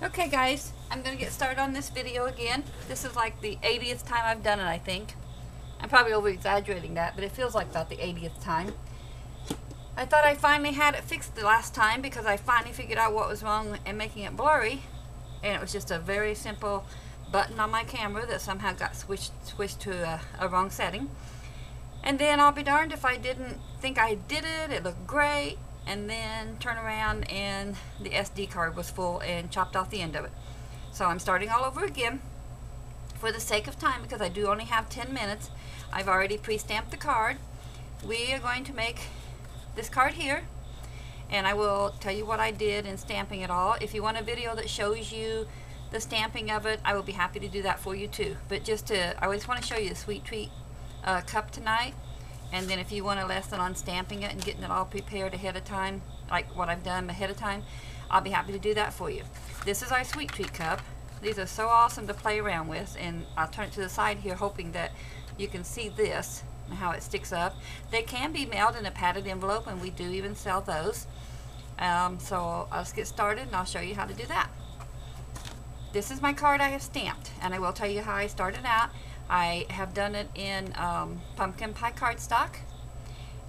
Okay guys, I'm going to get started on this video again. This is like the 80th time I've done it, I think. I'm probably over exaggerating that, but it feels like about the 80th time. I thought I finally had it fixed the last time because I finally figured out what was wrong and making it blurry. And it was just a very simple button on my camera that somehow got switched to a wrong setting. And then I'll be darned if I didn't think I did it. It looked great. And then turn around and the SD card was full and chopped off the end of it. So I'm starting all over again for the sake of time because I do only have 10 minutes. I've already pre-stamped the card. We are going to make this card here, and I will tell you what I did in stamping it all. If you want a video that shows you the stamping of it, I will be happy to do that for you too. But I always want to show you the Sweet Treat cup tonight. And then if you want a lesson on stamping it and getting it all prepared ahead of time, like what I've done ahead of time, I'll be happy to do that for you. This is our Sweet Treat cup. These are so awesome to play around with, and I'll turn it to the side here hoping that you can see this and how it sticks up. They can be mailed in a padded envelope, and we do even sell those. So let's get started and I'll show you how to do that. This is my card I have stamped, and I will tell you how I started out. I have done it in pumpkin pie cardstock,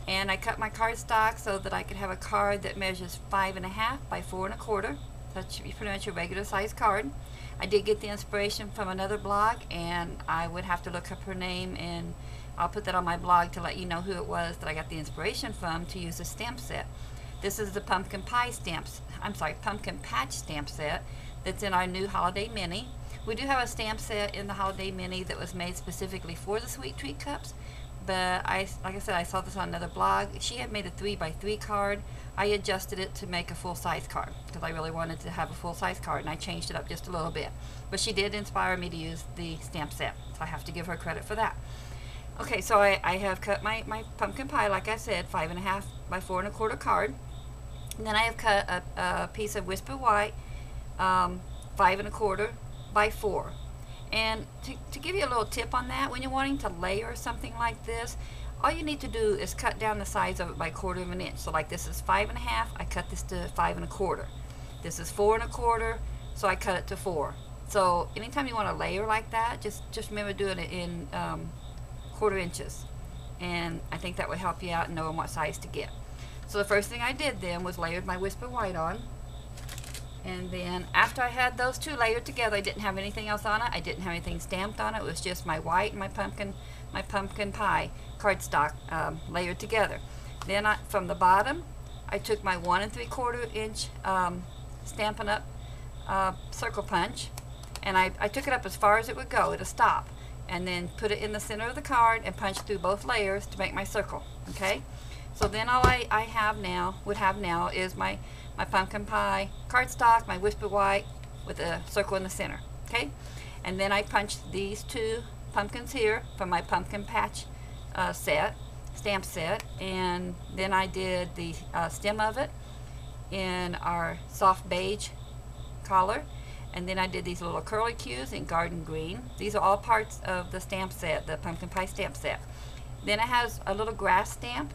and I cut my cardstock so that I could have a card that measures 5.5 by 4 1/4. That should be pretty much a regular size card. I did get the inspiration from another blog, and I would have to look up her name, and I'll put that on my blog to let you know who it was that I got the inspiration from to use the stamp set. This is the pumpkin patch stamp set that's in our new holiday mini. We do have a stamp set in the holiday mini that was made specifically for the Sweet Treat cups, but like I said, I saw this on another blog. She had made a 3x3 card. I adjusted it to make a full-size card because I really wanted to have a full-size card, and I changed it up just a little bit. But she did inspire me to use the stamp set, so I have to give her credit for that. Okay, so I have cut my pumpkin pie, like I said, 5.5 by 4 1/4 card. And then I have cut a piece of Whisper White, 5 1/4 by 4. And to give you a little tip on that, when you're wanting to layer something like this, all you need to do is cut down the size of it by 1/4 of an inch. So like this is 5.5, I cut this to 5 1/4. This is 4 1/4, so I cut it to 4. So anytime you want to layer like that, just remember doing it in 1/4 inches, and I think that would help you out in knowing what size to get. So the first thing I did then was layered my Whisper White on. And then after I had those two layered together, I didn't have anything else on it. I didn't have anything stamped on it. It was just my white and my pumpkin pie cardstock layered together. Then from the bottom, I took my 1 3/4 inch Stampin' Up circle punch, and I took it up as far as it would go. It'll stop, and then put it in the center of the card and punch through both layers to make my circle. Okay. So then all I would have now is my pumpkin pie cardstock, my Whisper White with a circle in the center. Okay, and then I punched these two pumpkins here from my pumpkin patch stamp set, and then I did the stem of it in our soft beige color, and then I did these little curly cues in garden green. These are all parts of the stamp set, the pumpkin pie stamp set. Then it has a little grass stamp.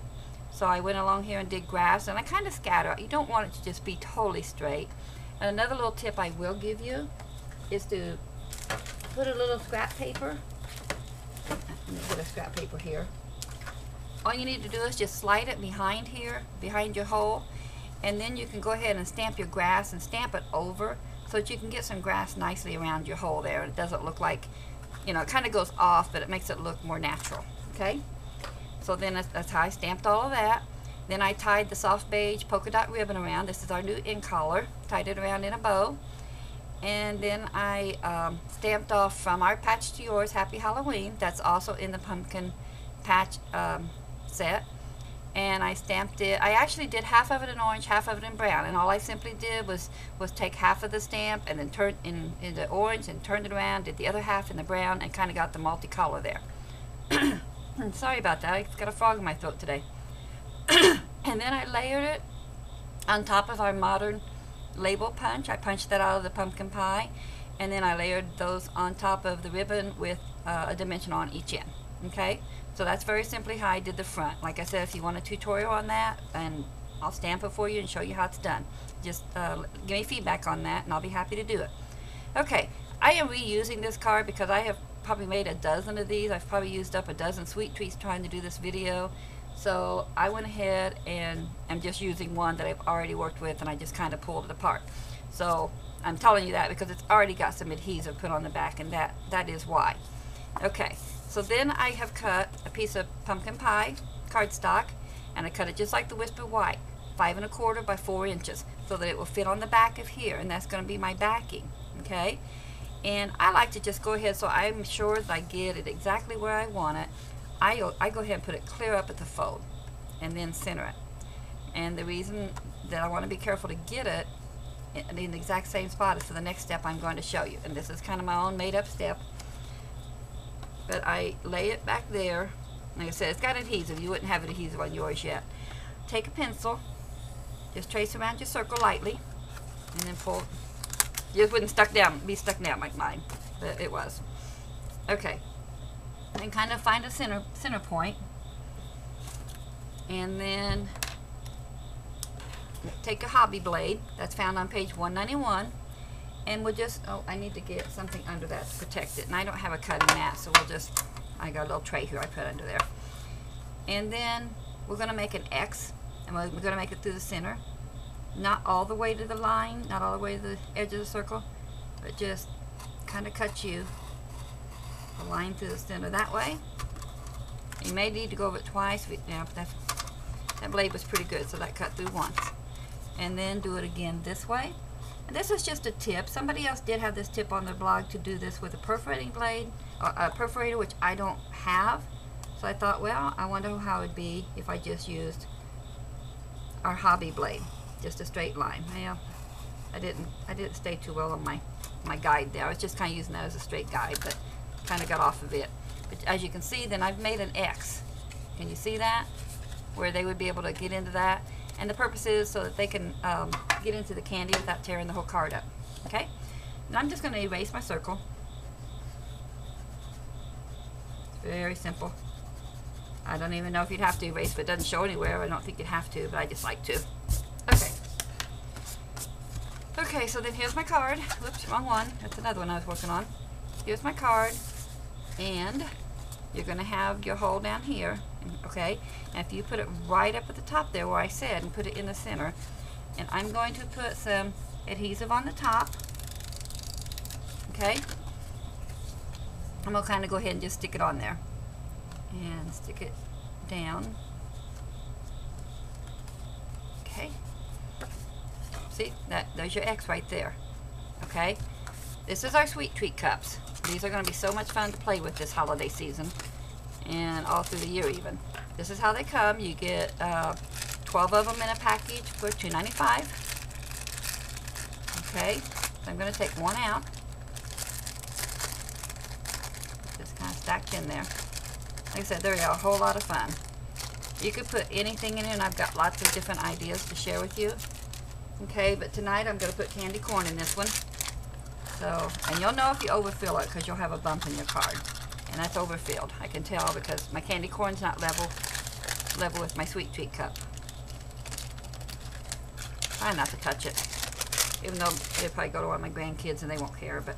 So I went along here and did grass, and I kind of scatter. You don't want it to just be totally straight. And another little tip I will give you is to put a little scrap paper. Let me put a scrap paper here. All you need to do is just slide it behind here, behind your hole, and then you can go ahead and stamp your grass and stamp it over so that you can get some grass nicely around your hole there. It doesn't look like, you know, it kind of goes off, but it makes it look more natural. Okay? So then that's how I stamped all of that. Then I tied the soft beige polka dot ribbon around. This is our new end collar. Tied it around in a bow. And then I stamped off From Our Patch to Yours, Happy Halloween. That's also in the pumpkin patch set. And I stamped it. I actually did half of it in orange, half of it in brown. And all I simply did was take half of the stamp and then turn into orange and turned it around, did the other half in the brown, and kind of got the multicolor there. Sorry about that, I've got a frog in my throat today. And then I layered it on top of our modern label punch. I punched that out of the pumpkin pie, and then I layered those on top of the ribbon with a dimension on each end. Okay, so that's very simply how I did the front. Like I said, if you want a tutorial on that and I'll stamp it for you and show you how it's done. Just give me feedback on that and I'll be happy to do it. Okay, I am reusing this card because I have probably made a dozen of these. I've probably used up a dozen sweet treats trying to do this video. So I went ahead and I'm just using one that I've already worked with, and I just kind of pulled it apart. So I'm telling you that because it's already got some adhesive put on the back, and that is why. Okay, so then I have cut a piece of pumpkin pie cardstock, and I cut it just like the Whisper White, 5 1/4 by 4 inches, so that it will fit on the back of here, and that's going to be my backing. Okay, and I like to just go ahead, so I'm sure that I get it exactly where I want it. I go ahead and put it clear up at the fold and then center it. And the reason that I want to be careful to get it in the exact same spot is for the next step I'm going to show you. And this is kind of my own made up step. But I lay it back there. Like I said, it's got adhesive. You wouldn't have adhesive on yours yet. Take a pencil, just trace around your circle lightly, and then pull. Yours wouldn't be stuck down like mine, but it was. Okay. And kind of find a center point, and then take a hobby blade that's found on page 191, and we'll just, oh, I need to get something under that to protect it, and I don't have a cutting mat, so I got a little tray here I put under there. And then we're going to make an X, and we're going to make it through the center, not all the way to the line, not all the way to the edge of the circle, but just kind of cut you a line through the center that way. You may need to go over it twice. But that blade was pretty good, so that cut through once. And then do it again this way. And this is just a tip. Somebody else did have this tip on their blog to do this with a perforating blade, or a perforator, which I don't have. So I thought, well, I wonder how it would be if I just used our hobby blade, just a straight line. Well, I didn't stay too well on my guide there. I was just kind of using that as a straight guide, but kind of got off of it. But as you can see, then I've made an X. Can you see that? Where they would be able to get into that. And the purpose is so that they can get into the candy without tearing the whole card up. Okay? And I'm just going to erase my circle. It's very simple. I don't even know if you'd have to erase, but it doesn't show anywhere. I don't think you'd have to, but I just like to. Okay. Okay, so then here's my card. Whoops, wrong one. That's another one I was working on. Here's my card, and you're going to have your hole down here, okay? And if you put it right up at the top there where I said, and put it in the center, and I'm going to put some adhesive on the top, okay? I'm going to kind of go ahead and just stick it on there, and stick it down, okay? See, there's your X right there, okay? This is our sweet treat cups. These are going to be so much fun to play with this holiday season and all through the year even. This is how they come. You get 12 of them in a package for $2.95. Okay, so I'm going to take one out. Just kind of stacked in there. Like I said, they're a whole lot of fun. You could put anything in it, and I've got lots of different ideas to share with you. Okay, but tonight I'm going to put candy corn in this one. So, and you'll know if you overfill it because you'll have a bump in your card. And that's overfilled. I can tell because my candy corn's not level with my sweet treat cup. Try not to touch it. Even though they'll probably go to one of my grandkids and they won't care, but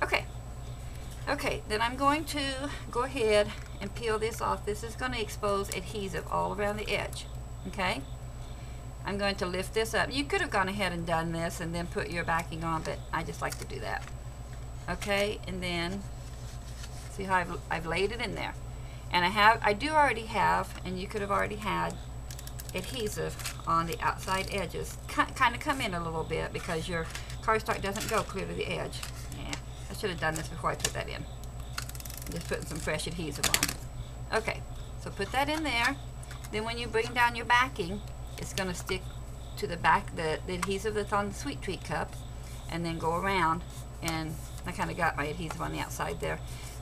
okay. Okay, then I'm going to go ahead and peel this off. This is going to expose adhesive all around the edge. Okay? I'm going to lift this up. You could have gone ahead and done this and then put your backing on, but I just like to do that. Okay, and then see how I've laid it in there. And I do already have, and you could have already had, adhesive on the outside edges. Kind of come in a little bit because your cardstock doesn't go clear to the edge. Yeah, I should have done this before I put that in. Just putting some fresh adhesive on. Okay, so put that in there. Then when you bring down your backing, it's going to stick to the back, the adhesive that's on the sweet treat cup, and then go around, and I kind of got my adhesive on the outside there.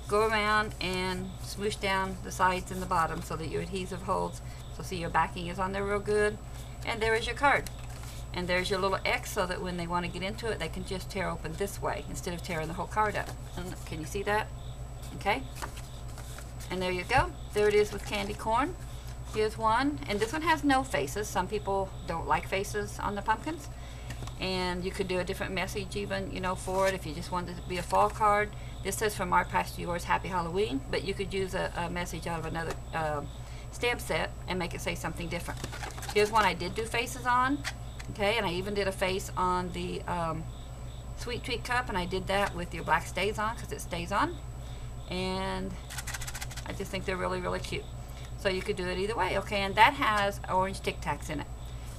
Go around and smoosh down the sides and the bottom so that your adhesive holds. So see, your backing is on there real good, and there is your card. And there's your little X so that when they want to get into it, they can just tear open this way instead of tearing the whole card up. And can you see that? Okay. And there you go. There it is with candy corn. Here's one, and this one has no faces. Some people don't like faces on the pumpkins. And you could do a different message even, you know, for it if you just wanted it to be a fall card. This says from our past to yours, Happy Halloween, but you could use a message out of another stamp set and make it say something different. Here's one I did do faces on, okay, and I even did a face on the Sweet Treat Cup, and I did that with your black stays on because it stays on. And I just think they're really, really cute. So you could do it either way, okay, and that has orange Tic Tacs in it.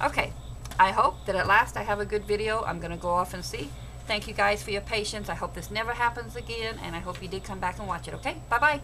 Okay, I hope that at last I have a good video. I'm going to go off and see. Thank you guys for your patience. I hope this never happens again, and I hope you did come back and watch it, okay? Bye-bye.